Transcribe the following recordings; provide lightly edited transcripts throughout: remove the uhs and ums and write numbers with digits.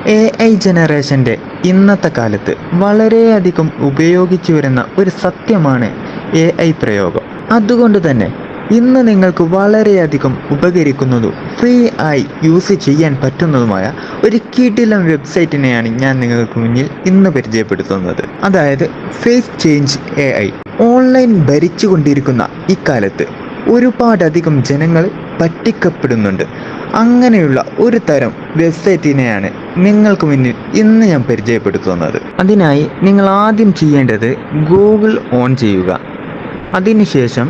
AI ജനറേഷൻ്റെ ഇന്നത്തെ കാലത്ത് വളരെയധികം ഉപയോഗിച്ചു വരുന്ന ഒരു സത്യമാണ് AI പ്രയോഗം. അതുകൊണ്ട് തന്നെ ഇന്ന് നിങ്ങൾക്ക് വളരെയധികം ഉപകരിക്കുന്നതും ഫ്രീ ആയി യൂസ് ചെയ്യാൻ പറ്റുന്നതുമായ ഒരു കിടിലൻ വെബ്സൈറ്റിനെയാണ് ഞാൻ നിങ്ങൾക്ക് മുന്നിൽ ഇന്ന് പരിചയപ്പെടുത്തുന്നത്. അതായത് ഫേസ് ചേഞ്ച് AI. ഓൺലൈൻ ഭരിച്ചുകൊണ്ടിരിക്കുന്ന ഇക്കാലത്ത് ഒരുപാടധികം ജനങ്ങൾ പറ്റിക്കപ്പെടുന്നുണ്ട്. അങ്ങനെയുള്ള ഒരു തരം വെബ്സൈറ്റിനെയാണ് നിങ്ങൾക്ക് മുന്നിൽ ഇന്ന് ഞാൻ പരിചയപ്പെടുത്തുന്നത്. അതിനായി നിങ്ങൾ ആദ്യം ചെയ്യേണ്ടത് ഗൂഗിൾ ഓൺ ചെയ്യുക. അതിനുശേഷം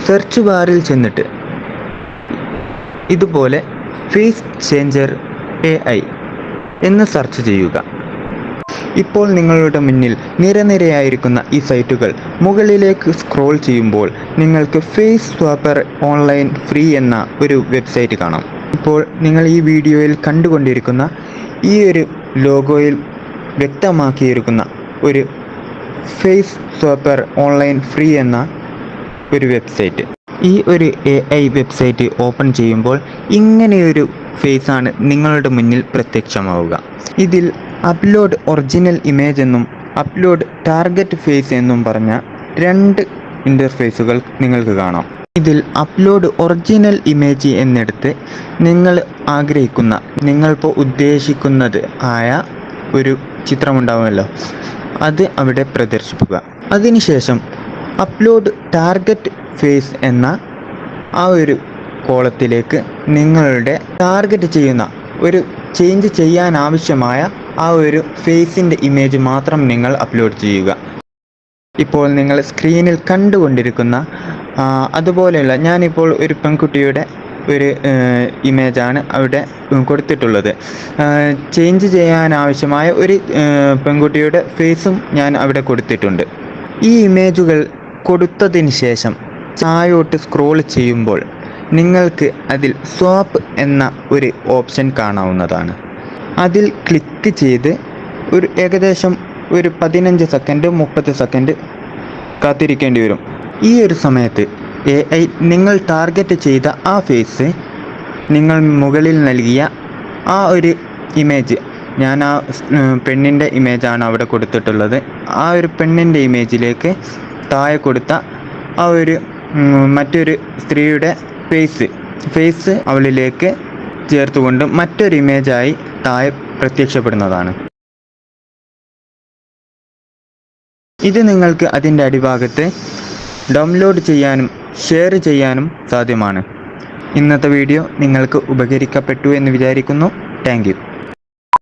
സെർച്ച് ബാറിൽ ചെന്നിട്ട് ഇതുപോലെ ഫേസ് ചേഞ്ചർ AI എന്ന് സെർച്ച് ചെയ്യുക. ഇപ്പോൾ നിങ്ങളുടെ മുന്നിൽ നിരനിരയായിരിക്കുന്ന ഈ സൈറ്റുകൾ മുകളിലേക്ക് സ്ക്രോൾ ചെയ്യുമ്പോൾ നിങ്ങൾക്ക് ഫേസ് സ്വാപ്പർ ഓൺലൈൻ ഫ്രീ എന്ന ഒരു വെബ്സൈറ്റ് കാണാം. ഇപ്പോൾ നിങ്ങൾ ഈ വീഡിയോയിൽ കണ്ടുകൊണ്ടിരിക്കുന്ന ഈ ഒരു ലോഗോയിൽ വ്യക്തമാക്കിയിരിക്കുന്ന ഒരു ഫേസ് സ്വാപ്പർ ഓൺലൈൻ ഫ്രീ എന്ന ഒരു വെബ്സൈറ്റ്. ഈ ഒരു AI വെബ്സൈറ്റ് ഓപ്പൺ ചെയ്യുമ്പോൾ ഇങ്ങനെയൊരു ഫേസാണ് നിങ്ങളുടെ മുന്നിൽ പ്രത്യക്ഷമാവുക. ഇതിൽ അപ്ലോഡ് ഒറിജിനൽ ഇമേജ് എന്നും അപ്ലോഡ് ടാർഗറ്റ് ഫേസ് എന്നും പറഞ്ഞ രണ്ട് ഇൻ്റർഫേസുകൾ നിങ്ങൾക്ക് കാണാം. ഇതിൽ അപ്ലോഡ് ഒറിജിനൽ ഇമേജ് എന്നെടുത്ത് നിങ്ങൾ ആഗ്രഹിക്കുന്ന, നിങ്ങളിപ്പോൾ ഉദ്ദേശിക്കുന്നത് ആയ ഒരു ചിത്രമുണ്ടാവുമല്ലോ, അത് അവിടെ പ്രദർശിപ്പിക്കുക. അതിനുശേഷം അപ്ലോഡ് ടാർഗറ്റ് ഫേസ് എന്ന ആ ഒരു കോളത്തിലേക്ക് നിങ്ങളുടെ ടാർഗറ്റ് ചെയ്യുന്ന ഒരു ചേഞ്ച് ചെയ്യാൻ ആവശ്യമായ ആ ഒരു ഫേസിൻ്റെ ഇമേജ് മാത്രം നിങ്ങൾ അപ്ലോഡ് ചെയ്യുക. ഇപ്പോൾ നിങ്ങൾ സ്ക്രീനിൽ കണ്ടുകൊണ്ടിരിക്കുന്ന അതുപോലെയുള്ള, ഞാനിപ്പോൾ ഒരു പെൺകുട്ടിയുടെ ഒരു ഇമേജാണ് അവിടെ കൊടുത്തിട്ടുള്ളത്. ചേഞ്ച് ചെയ്യാൻ ആവശ്യമായ ഒരു പെൺകുട്ടിയുടെ ഫേസും ഞാൻ അവിടെ കൊടുത്തിട്ടുണ്ട്. ഈ ഇമേജുകൾ കൊടുത്തതിന് ശേഷം താഴോട്ട് സ്ക്രോൾ ചെയ്യുമ്പോൾ നിങ്ങൾക്ക് അതിൽ സ്വാപ്പ് എന്ന ഒരു ഓപ്ഷൻ കാണാവുന്നതാണ്. അതിൽ ക്ലിക്ക് ചെയ്ത് ഏകദേശം ഒരു 15 സെക്കൻഡ് 30 സെക്കൻഡ് കാത്തിരിക്കേണ്ടി വരും. ഈ ഒരു സമയത്ത് AI നിങ്ങൾ ടാർഗറ്റ് ചെയ്ത ആ ഫേസ്, നിങ്ങൾ മുകളിൽ നൽകിയ ആ ഒരു ഇമേജ്, ഞാൻ ആ പെണ്ണിൻ്റെ ഇമേജാണ് അവിടെ കൊടുത്തിട്ടുള്ളത്, ആ ഒരു പെണ്ണിൻ്റെ ഇമേജിലേക്ക് താഴെ കൊടുത്ത ആ ഒരു മറ്റൊരു സ്ത്രീയുടെ ഫേസ് അവളിലേക്ക് ചേർത്തുകൊണ്ട് മറ്റൊരു ഇമേജായി താഴെ പ്രത്യക്ഷപ്പെടുന്നതാണ്. ഇത് നിങ്ങൾക്ക് അതിൻ്റെ അടിഭാഗത്ത് ഡൗൺലോഡ് ചെയ്യാനും ഷെയർ ചെയ്യാനും സാധ്യമാണ്. ഇന്നത്തെ വീഡിയോ നിങ്ങൾക്ക് ഉപകരിക്കപ്പെട്ടു എന്ന് വിചാരിക്കുന്നു. Thank you.